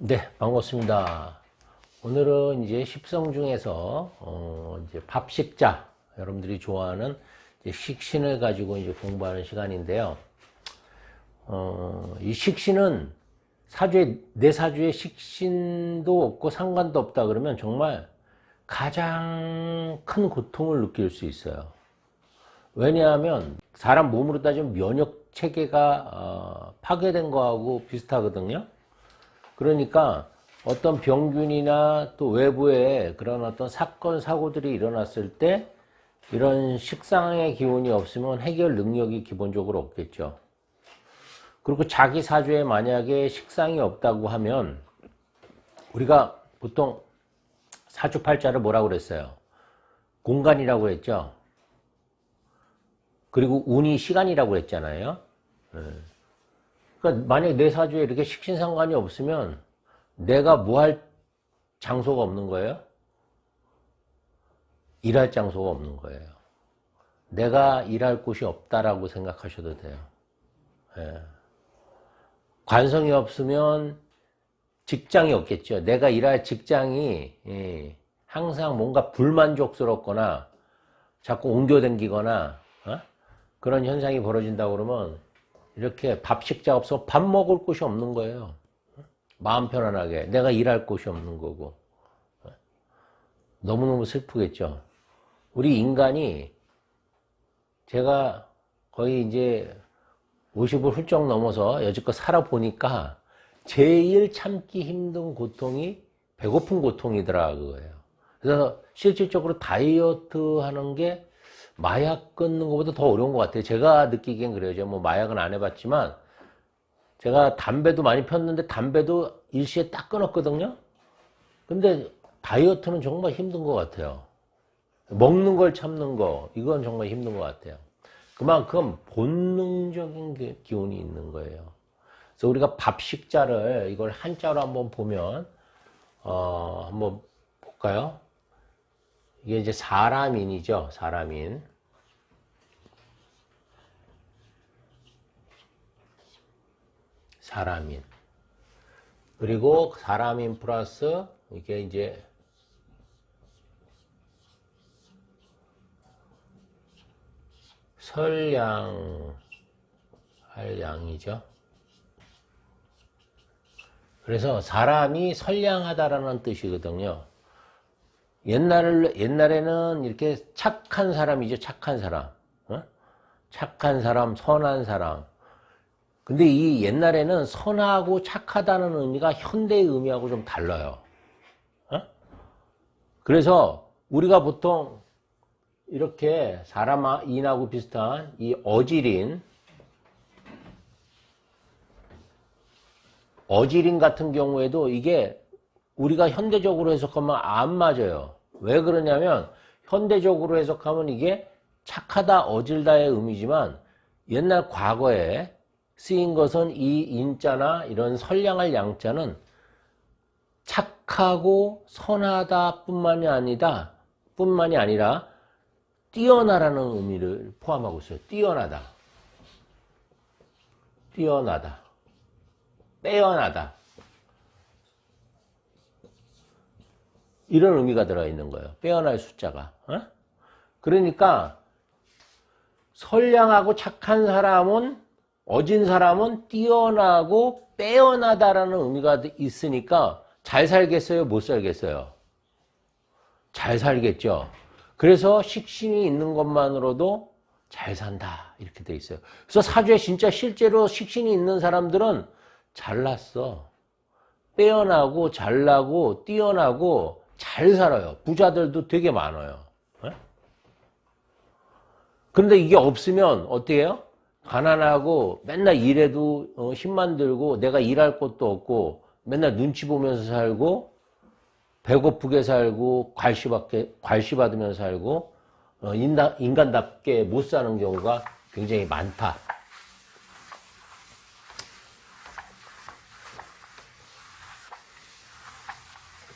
네, 반갑습니다. 오늘은 이제 십성 중에서 이제 밥식자, 여러분들이 좋아하는 이제 식신을 가지고 이제 공부하는 시간인데요. 이 식신은 내 사주에 식신도 없고 상관도 없다 그러면 정말 가장 큰 고통을 느낄 수 있어요. 왜냐하면 사람 몸으로 따지면 면역 체계가 파괴된 거하고 비슷하거든요. 그러니까 어떤 병균이나 또 외부에 그런 어떤 사건, 사고들이 일어났을 때 이런 식상의 기운이 없으면 해결 능력이 기본적으로 없겠죠. 그리고 자기 사주에 만약에 식상이 없다고 하면 우리가 보통 사주팔자를 뭐라고 그랬어요? 공간이라고 했죠. 그리고 운이 시간이라고 했잖아요. 그러니까 만약에 내 사주에 이렇게 식신상관이 없으면 내가 뭐 할 장소가 없는 거예요? 일할 장소가 없는 거예요. 내가 일할 곳이 없다라고 생각하셔도 돼요. 예. 관성이 없으면 직장이 없겠죠. 내가 일할 직장이 항상 뭔가 불만족스럽거나 자꾸 옮겨다니거나 그런 현상이 벌어진다고 그러면 이렇게 밥식자 없어 밥 먹을 곳이 없는 거예요. 마음 편안하게 내가 일할 곳이 없는 거고. 너무너무 슬프겠죠. 우리 인간이 제가 거의 이제 50을 훌쩍 넘어서 여지껏 살아보니까 제일 참기 힘든 고통이 배고픈 고통이더라 그거예요. 그래서 실질적으로 다이어트 하는 게 마약 끊는 것보다 더 어려운 것 같아요. 제가 느끼기엔 그래요. 제가 뭐 마약은 안 해봤지만 제가 담배도 많이 폈는데 담배도 일시에 딱 끊었거든요. 근데 다이어트는 정말 힘든 것 같아요. 먹는 걸 참는 거 이건 정말 힘든 것 같아요. 그만큼 본능적인 기운이 있는 거예요. 그래서 우리가 밥식자를 이걸 한자로 한번 보면 한번 볼까요? 이게 이제 사람인이죠. 사람인. 사람인. 그리고 사람인 플러스 이게 이제 설량 할 양이죠. 그래서 사람이 선량하다라는 뜻이거든요. 옛날에는 이렇게 착한 사람이죠. 착한 사람. 착한 사람, 선한 사람. 근데 이 옛날에는 선하고 착하다는 의미가 현대의 의미하고 좀 달라요. 그래서 우리가 보통 이렇게 사람인하고 비슷한 이 어지린 같은 경우에도 이게 우리가 현대적으로 해석하면 안 맞아요. 왜 그러냐면 현대적으로 해석하면 이게 착하다, 어질다의 의미지만 옛날 과거에 쓰인 것은 이 인자나 이런 선량할 양자는 착하고 선하다 뿐만이 아니라 뛰어나라는 의미를 포함하고 있어요. 뛰어나다. 빼어나다. 이런 의미가 들어있는 거예요. 빼어날 숫자가. 그러니까 선량하고 착한 사람은 어진 사람은 뛰어나고 빼어나다라는 의미가 있으니까 잘 살겠어요? 못 살겠어요? 잘 살겠죠. 그래서 식신이 있는 것만으로도 잘 산다 이렇게 돼 있어요. 그래서 사주에 진짜 실제로 식신이 있는 사람들은 잘났어. 빼어나고 잘나고 뛰어나고 잘 살아요. 부자들도 되게 많아요. 그런데 이게 없으면 어떻게 해요? 가난하고 맨날 일해도 힘만 들고 내가 일할 곳도 없고 맨날 눈치 보면서 살고 배고프게 살고 괄시 받으면서 살고 인간답게 못 사는 경우가 굉장히 많다.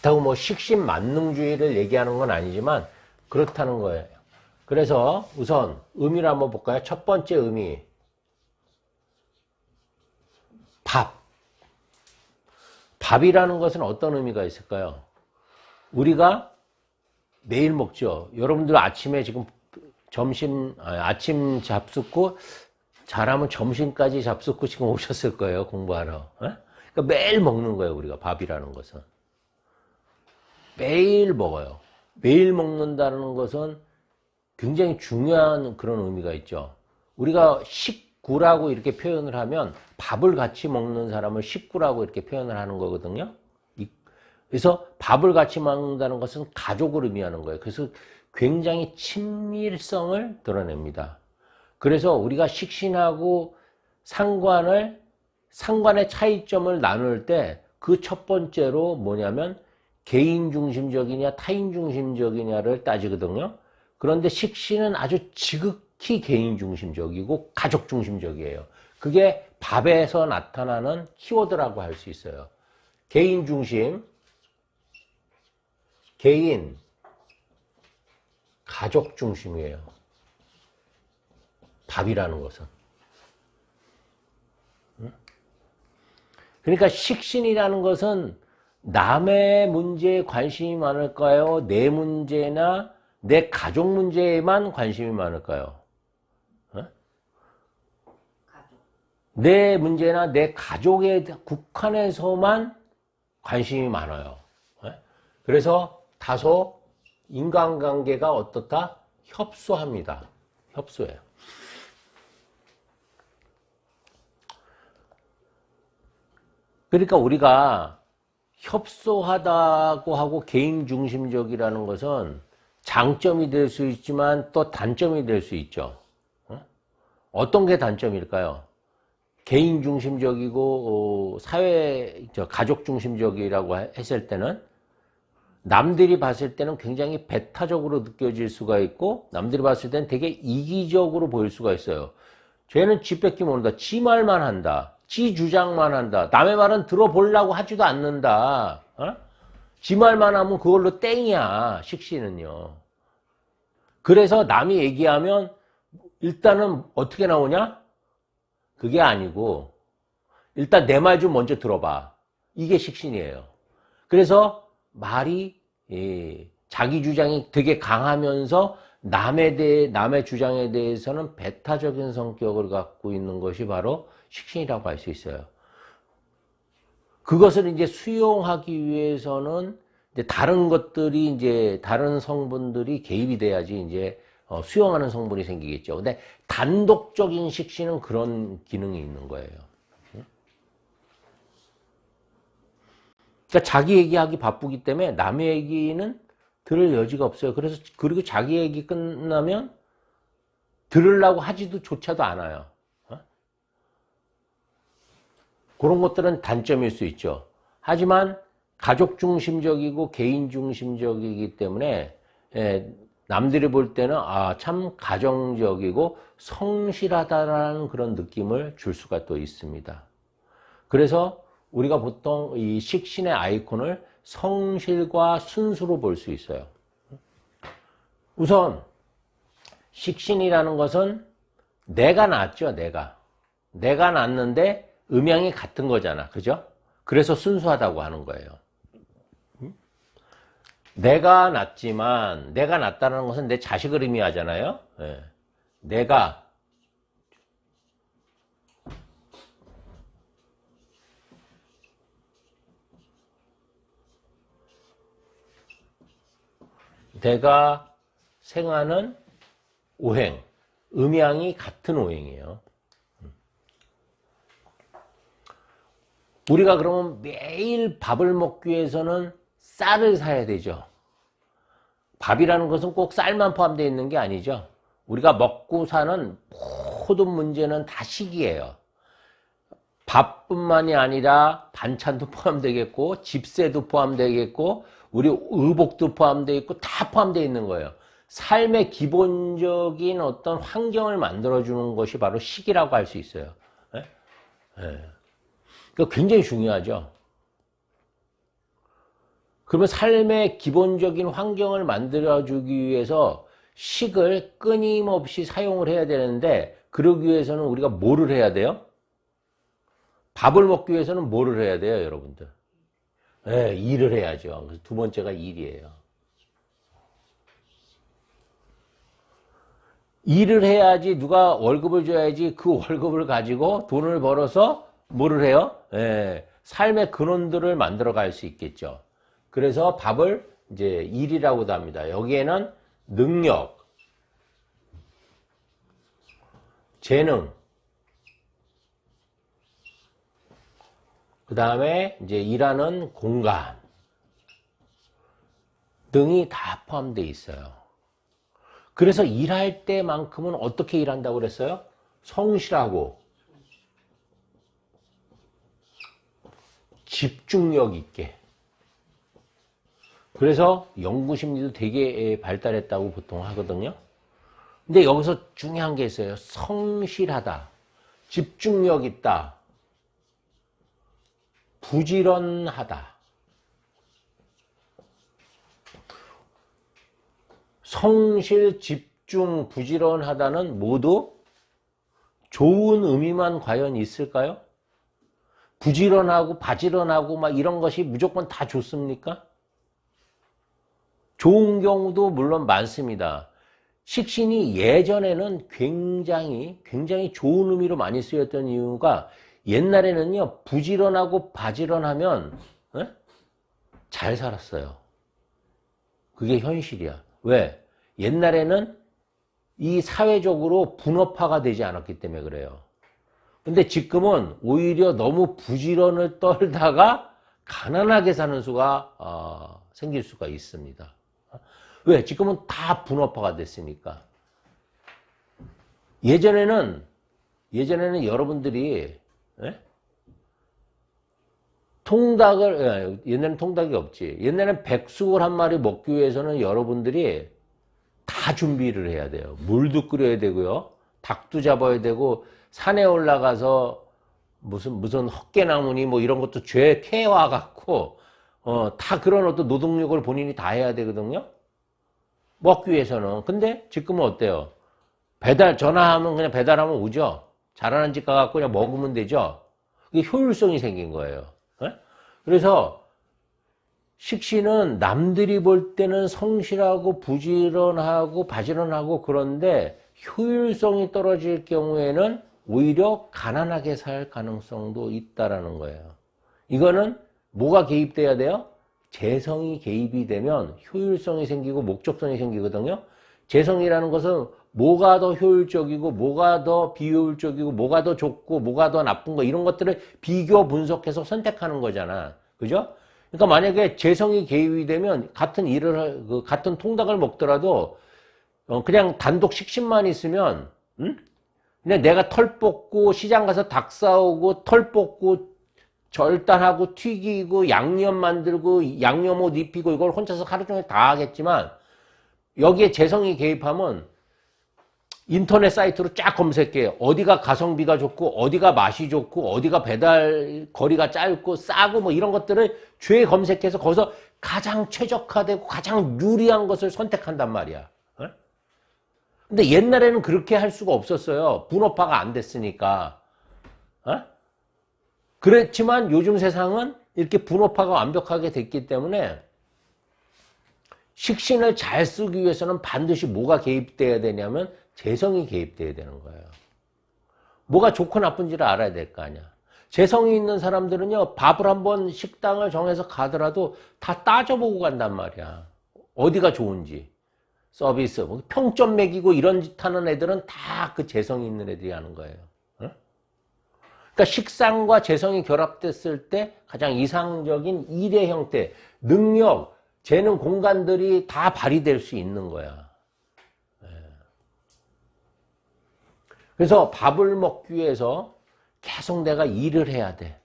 그렇다고 뭐 식신 만능주의를 얘기하는 건 아니지만 그렇다는 거예요. 그래서 우선 의미를 한번 볼까요? 첫 번째 의미. 밥. 밥이라는 것은 어떤 의미가 있을까요? 우리가 매일 먹죠. 여러분들 아침에 지금 아침 잡숫고 잘하면 점심까지 잡숫고 지금 오셨을 거예요. 공부하러. 그러니까 매일 먹는 거예요. 우리가 밥이라는 것은. 매일 먹어요. 매일 먹는다는 것은 굉장히 중요한 그런 의미가 있죠. 우리가 식구라고 이렇게 표현을 하면 밥을 같이 먹는 사람을 식구라고 이렇게 표현을 하는 거거든요. 그래서 밥을 같이 먹는다는 것은 가족을 의미하는 거예요. 그래서 굉장히 친밀성을 드러냅니다. 그래서 우리가 식신하고 상관의 차이점을 나눌 때 그 첫 번째로 뭐냐면 개인 중심적이냐 타인 중심적이냐를 따지거든요. 그런데 식신은 아주 지극히 개인 중심적이고 가족 중심적이에요. 그게 밥에서 나타나는 키워드라고 할 수 있어요. 개인 중심, 개인, 가족 중심이에요. 밥이라는 것은. 그러니까 식신이라는 것은 남의 문제에 관심이 많을까요? 내 문제나 내 가족 문제에만 관심이 많을까요? 내 문제나 내 가족에 국한해서만 관심이 많아요. 그래서 다소 인간관계가 어떻다? 협소합니다. 협소해요. 그러니까 우리가 협소하다고 하고 개인 중심적이라는 것은 장점이 될 수 있지만 또 단점이 될 수 있죠. 어떤 게 단점일까요? 개인 중심적이고 가족 중심적이라고 했을 때는 남들이 봤을 때는 굉장히 배타적으로 느껴질 수가 있고 남들이 봤을 때는 되게 이기적으로 보일 수가 있어요. 쟤는 지 뺏기 모른다. 지 말만 한다. 지 주장만 한다. 남의 말은 들어보려고 하지도 않는다. 지 말만 하면 그걸로 땡이야. 식신은요. 그래서 남이 얘기하면 일단은 어떻게 나오냐? 그게 아니고 일단 내 말 좀 먼저 들어봐. 이게 식신이에요. 그래서 말이 자기 주장이 되게 강하면서 남의 주장에 대해서는 배타적인 성격을 갖고 있는 것이 바로 식신이라고 할 수 있어요. 그것을 이제 수용하기 위해서는 이제 다른 성분들이 개입이 돼야지 이제 수용하는 성분이 생기겠죠. 근데 단독적인 식신은 그런 기능이 있는 거예요. 그러니까 자기 얘기하기 바쁘기 때문에 남의 얘기는 들을 여지가 없어요. 그리고 자기 얘기 끝나면 들으려고 하지도 조차도 않아요. 그런 것들은 단점일 수 있죠. 하지만 가족 중심적이고 개인 중심적이기 때문에 남들이 볼 때는 참 가정적이고 성실하다라는 그런 느낌을 줄 수가 또 있습니다. 그래서 우리가 보통 이 식신의 아이콘을 성실과 순수로 볼 수 있어요. 우선 식신이라는 것은 내가 낳았죠. 내가 낳았는데 음양이 같은 거잖아. 그죠? 그래서 순수하다고 하는 거예요. 내가 낳았다는 것은 내 자식을 의미하잖아요. 내가 생하는 오행, 음양이 같은 오행이에요. 우리가 그러면 매일 밥을 먹기 위해서는 쌀을 사야 되죠. 밥이라는 것은 꼭 쌀만 포함되어 있는 게 아니죠. 우리가 먹고 사는 모든 문제는 다 식이에요. 밥뿐만이 아니라 반찬도 포함되겠고 집세도 포함되겠고 우리 의복도 포함되어 있고 다 포함되어 있는 거예요. 삶의 기본적인 어떤 환경을 만들어주는 것이 바로 식이라고 할 수 있어요. 그러니까 굉장히 중요하죠. 그러면 삶의 기본적인 환경을 만들어주기 위해서 식을 끊임없이 사용을 해야 되는데 그러기 위해서는 우리가 뭐를 해야 돼요? 밥을 먹기 위해서는 뭐를 해야 돼요, 여러분들? 예, 일을 해야죠. 그래서 두 번째가 일이에요. 일을 해야지 누가 월급을 줘야지 그 월급을 가지고 돈을 벌어서 뭐를 해요? 예, 삶의 근원들을 만들어 갈 수 있겠죠. 그래서 밥을 이제 일이라고도 합니다. 여기에는 능력, 재능, 그 다음에 이제 일하는 공간 등이 다 포함되어 있어요. 그래서 일할 때만큼은 어떻게 일한다고 그랬어요? 성실하고 집중력 있게. 그래서 연구심리도 되게 발달했다고 보통 하거든요. 근데 여기서 중요한 게 있어요. 성실하다, 집중력 있다, 부지런하다. 성실, 집중, 부지런하다는 모두 좋은 의미만 과연 있을까요? 부지런하고 바지런하고 막 이런 것이 무조건 다 좋습니까? 좋은 경우도 물론 많습니다. 식신이 예전에는 굉장히 좋은 의미로 많이 쓰였던 이유가 옛날에는요, 부지런하고 바지런하면 잘 살았어요. 그게 현실이야. 왜? 옛날에는 이 사회적으로 분업화가 되지 않았기 때문에 그래요. 근데 지금은 오히려 너무 부지런을 떨다가 가난하게 사는 수가 생길 수가 있습니다. 왜? 지금은 다 분업화가 됐으니까. 예전에는 여러분들이 옛날에는 통닭이 없지. 옛날에는 백숙을 한 마리 먹기 위해서는 여러분들이 다 준비를 해야 돼요. 물도 끓여야 되고요. 닭도 잡아야 되고, 산에 올라가서 무슨 헛개나무니 뭐 이런 것도 죄 캐와갖고, 다 그런 어떤 노동력을 본인이 다 해야 되거든요. 먹기 위해서는. 근데 지금은 어때요? 전화하면 그냥 배달하면 오죠? 잘하는 집 가갖고 그냥 먹으면 되죠? 그게 효율성이 생긴 거예요. 그래서 식신은 남들이 볼 때는 성실하고 부지런하고 바지런하고 그런데 효율성이 떨어질 경우에는 오히려 가난하게 살 가능성도 있다라는 거예요. 이거는 뭐가 개입돼야 돼요? 재성이 개입이 되면 효율성이 생기고 목적성이 생기거든요. 재성이라는 것은 뭐가 더 효율적이고 뭐가 더 비효율적이고 뭐가 더 좋고 뭐가 더 나쁜 거 이런 것들을 비교 분석해서 선택하는 거잖아. 그죠? 그러니까 만약에 재성이 개입이 되면 같은 같은 통닭을 먹더라도 그냥 단독 식신만 있으면 그냥 내가 털 뽑고 시장 가서 닭 사오고 털 뽑고 절단하고 튀기고 양념 만들고 양념 옷 입히고 이걸 혼자서 하루 종일 다 하겠지만 여기에 재성이 개입하면 인터넷 사이트로 쫙 검색해. 어디가 가성비가 좋고 어디가 맛이 좋고 어디가 배달 거리가 짧고 싸고 뭐 이런 것들을 죄 검색해서 거기서 가장 최적화되고 가장 유리한 것을 선택한단 말이야. 근데 옛날에는 그렇게 할 수가 없었어요. 분업화가 안 됐으니까. 그렇지만 요즘 세상은 이렇게 분업화가 완벽하게 됐기 때문에 식신을 잘 쓰기 위해서는 반드시 뭐가 개입돼야 되냐면 재성이 개입돼야 되는 거예요. 뭐가 좋고 나쁜지를 알아야 될 거 아니야. 재성이 있는 사람들은요, 밥을 한번 식당을 정해서 가더라도 다 따져보고 간단 말이야. 어디가 좋은지. 서비스, 뭐 평점 매기고 이런 짓 하는 애들은 다 그 재성이 있는 애들이 하는 거예요. 그러니까 식상과 재성이 결합됐을 때 가장 이상적인 일의 형태, 능력, 재능, 공간들이 다 발휘될 수 있는 거야. 그래서 밥을 먹기 위해서 계속 내가 일을 해야 돼.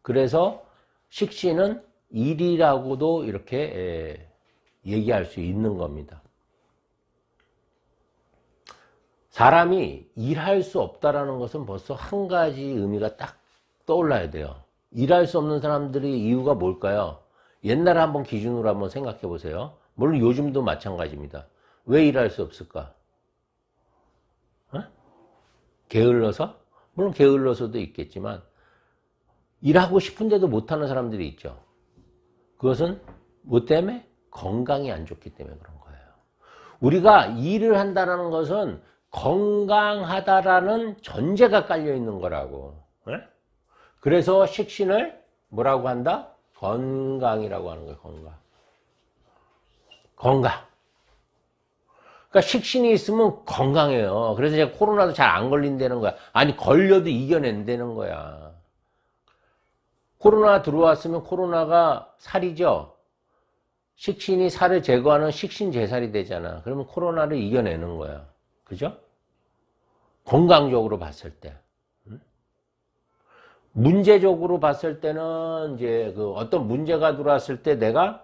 그래서 식신은 일이라고도 이렇게 얘기할 수 있는 겁니다. 사람이 일할 수 없다라는 것은 벌써 한 가지 의미가 딱 떠올라야 돼요. 일할 수 없는 사람들의 이유가 뭘까요? 옛날에 한번 기준으로 한번 생각해 보세요. 물론 요즘도 마찬가지입니다. 왜 일할 수 없을까? 게을러서? 물론 게을러서도 있겠지만 일하고 싶은데도 못하는 사람들이 있죠. 그것은 뭐 때문에? 건강이 안 좋기 때문에 그런 거예요. 우리가 일을 한다는 것은 건강하다라는 전제가 깔려 있는 거라고. 네? 그래서 식신을 뭐라고 한다? 건강이라고 하는 거예요. 건강. 그러니까 식신이 있으면 건강해요. 그래서 이제 코로나도 잘 안 걸린다는 거야. 아니 걸려도 이겨낸다는 거야. 코로나 들어왔으면 코로나가 살이죠. 식신이 살을 제거하는 식신제살이 되잖아. 그러면 코로나를 이겨내는 거야. 그죠? 건강적으로 봤을 때. 문제적으로 봤을 때는 이제 그 어떤 문제가 들어왔을 때 내가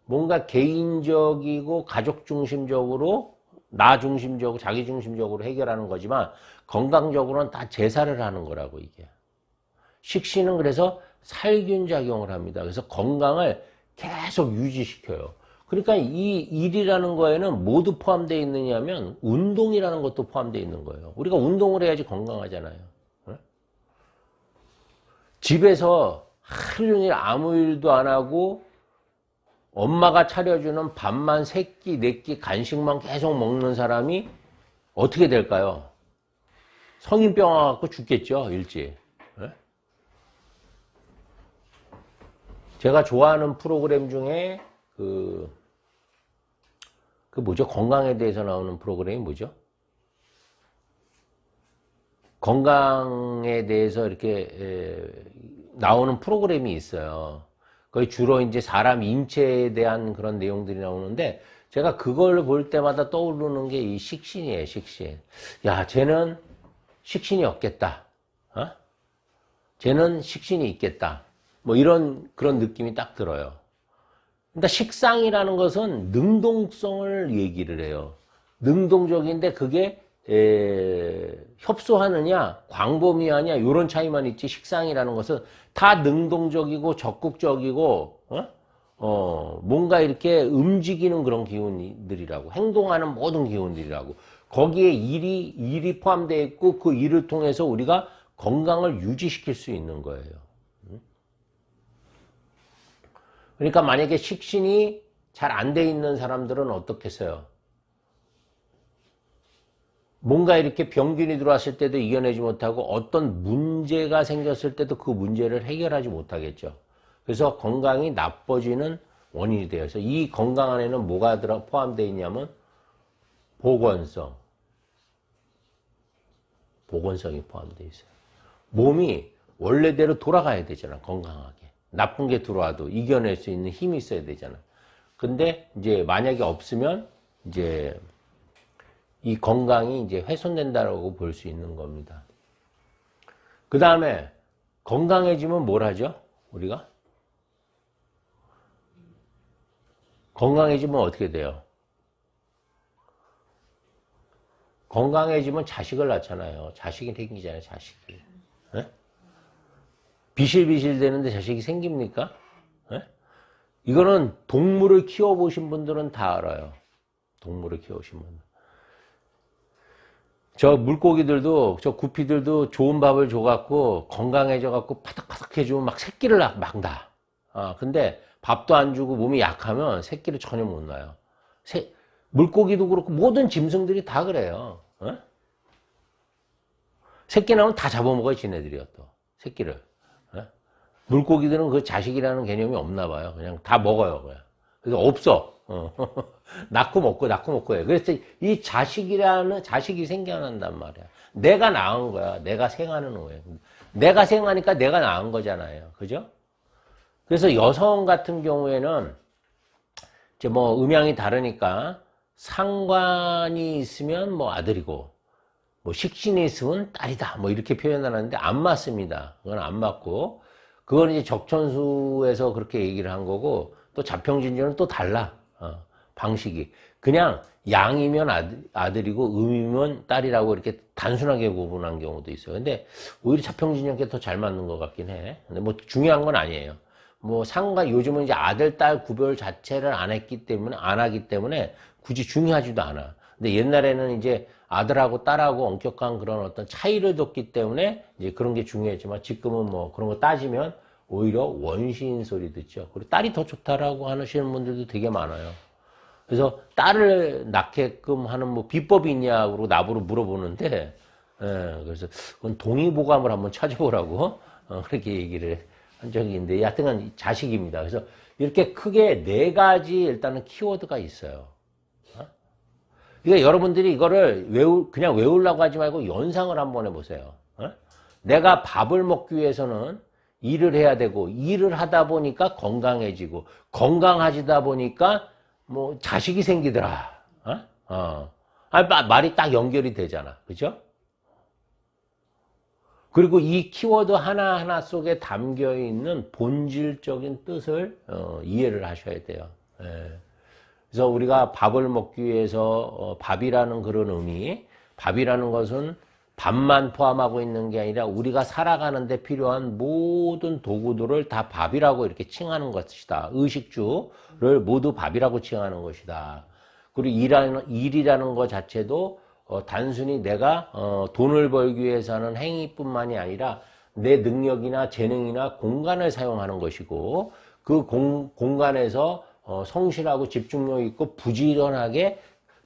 뭔가 개인적이고 가족 중심적으로 나 중심적으로 자기 중심적으로 해결하는 거지만 건강적으로는 다 제사를 하는 거라고 이게. 식신은 그래서 살균 작용을 합니다. 그래서 건강을 계속 유지시켜요. 그러니까 이 일이라는 거에는 모두 포함되어 있느냐면 운동이라는 것도 포함되어 있는 거예요. 우리가 운동을 해야지 건강하잖아요. 집에서 하루 종일 아무 일도 안 하고 엄마가 차려주는 밥만 세 끼, 네 끼 간식만 계속 먹는 사람이 어떻게 될까요? 성인병 와갖고 죽겠죠, 일찍. 제가 좋아하는 프로그램 중에 그 뭐죠? 건강에 대해서 나오는 프로그램이 뭐죠? 건강에 대해서 이렇게 나오는 프로그램이 있어요. 거의 주로 이제 사람 인체에 대한 그런 내용들이 나오는데 제가 그걸 볼 때마다 떠오르는 게 이 식신이에요, 식신. 야, 쟤는 식신이 없겠다. 쟤는 식신이 있겠다. 뭐 그런 느낌이 딱 들어요. 그러니까 식상이라는 것은 능동성을 얘기를 해요. 능동적인데 그게 협소하느냐 광범위하냐 이런 차이만 있지 식상이라는 것은 다 능동적이고 적극적이고 뭔가 이렇게 움직이는 그런 기운들이라고 행동하는 모든 기운들이라고 거기에 일이 포함되어 있고 그 일을 통해서 우리가 건강을 유지시킬 수 있는 거예요. 그러니까 만약에 식신이 잘 안 돼 있는 사람들은 어떻겠어요? 뭔가 이렇게 병균이 들어왔을 때도 이겨내지 못하고 어떤 문제가 생겼을 때도 그 문제를 해결하지 못하겠죠. 그래서 건강이 나빠지는 원인이 되어서 이 건강 안에는 뭐가 포함되어 있냐면 보건성이 포함되어 있어요. 몸이 원래대로 돌아가야 되잖아, 건강하게. 나쁜 게 들어와도 이겨낼 수 있는 힘이 있어야 되잖아. 근데 이제 만약에 없으면 이제 이 건강이 이제 훼손된다고 볼 수 있는 겁니다. 그 다음에 건강해지면 뭘 하죠? 우리가? 건강해지면 어떻게 돼요? 건강해지면 자식을 낳잖아요. 자식이 생기잖아요, 자식이. 네? 비실비실 되는데 자식이 생깁니까? 네? 이거는 동물을 키워보신 분들은 다 알아요. 동물을 키워보신 분들. 저 물고기들도, 저 구피들도 좋은 밥을 줘갖고 건강해져갖고 파닥파닥해지면 막 새끼를 막 나. 근데 밥도 안 주고 몸이 약하면 새끼를 전혀 못 낳아요. 물고기도 그렇고 모든 짐승들이 다 그래요. 새끼 나오면 다 잡아먹어요, 지네들이요, 또. 새끼를. 물고기들은 그 자식이라는 개념이 없나 봐요. 그냥 다 먹어요, 그냥. 그래서 없어. 낳고 먹고 해. 그래서 이 자식이 생겨난단 말이야. 내가 낳은 거야. 내가 생하는 거예요. 내가 생하니까 내가 낳은 거잖아요. 그죠? 그래서 여성 같은 경우에는 이제 뭐 음양이 다르니까 상관이 있으면 뭐 아들이고 뭐 식신이 있으면 딸이다. 뭐 이렇게 표현하는데 안 맞습니다. 그건 안 맞고 그건 이제 적천수에서 그렇게 얘기를 한 거고 또 자평진전은 또 달라. 방식이. 그냥 양이면 아들이고 음이면 딸이라고 이렇게 단순하게 구분한 경우도 있어요. 근데 오히려 자평진전께 더 잘 맞는 것 같긴 해. 근데 뭐 중요한 건 아니에요. 뭐 요즘은 이제 아들, 딸 구별 자체를 안 하기 때문에 굳이 중요하지도 않아. 근데 옛날에는 이제 아들하고 딸하고 엄격한 그런 어떤 차이를 뒀기 때문에 이제 그런 게 중요했지만 지금은 뭐 그런 거 따지면 오히려 원시인 소리 듣죠. 그리고 딸이 더 좋다라고 하시는 분들도 되게 많아요. 그래서 딸을 낳게끔 하는 뭐 비법이 있냐고 나보고 물어보는데, 그래서 그건 동의보감을 한번 찾아보라고 그렇게 얘기를 한 적이 있는데, 하여튼 자식입니다. 그래서 이렇게 크게 4가지 일단은 키워드가 있어요. 그러니까 여러분들이 이거를 그냥 외우려고 하지 말고 연상을 한번 해보세요. 내가 밥을 먹기 위해서는 일을 해야 되고, 일을 하다 보니까 건강해지고, 건강하시다 보니까 뭐 자식이 생기더라. 말이 딱 연결이 되잖아. 그죠? 그리고 이 키워드 하나하나 속에 담겨 있는 본질적인 뜻을 이해를 하셔야 돼요. 예. 그래서 우리가 밥을 먹기 위해서 밥이라는 그런 의미, 밥이라는 것은 밥만 포함하고 있는 게 아니라 우리가 살아가는 데 필요한 모든 도구들을 다 밥이라고 이렇게 칭하는 것이다. 의식주를 모두 밥이라고 칭하는 것이다. 그리고 일이라는 것 자체도 단순히 내가 돈을 벌기 위해서 하는 행위뿐만이 아니라 내 능력이나 재능이나 공간을 사용하는 것이고, 그 공간에서 성실하고 집중력 있고 부지런하게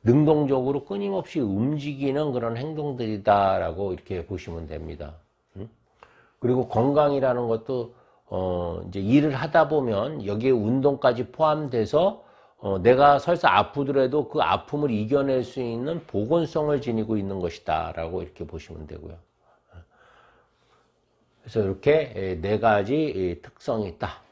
능동적으로 끊임없이 움직이는 그런 행동들이다라고 이렇게 보시면 됩니다. 그리고 건강이라는 것도 이제 일을 하다 보면 여기에 운동까지 포함돼서 내가 설사 아프더라도 그 아픔을 이겨낼 수 있는 보건성을 지니고 있는 것이다라고 이렇게 보시면 되고요. 그래서 이렇게 4가지 특성이 있다.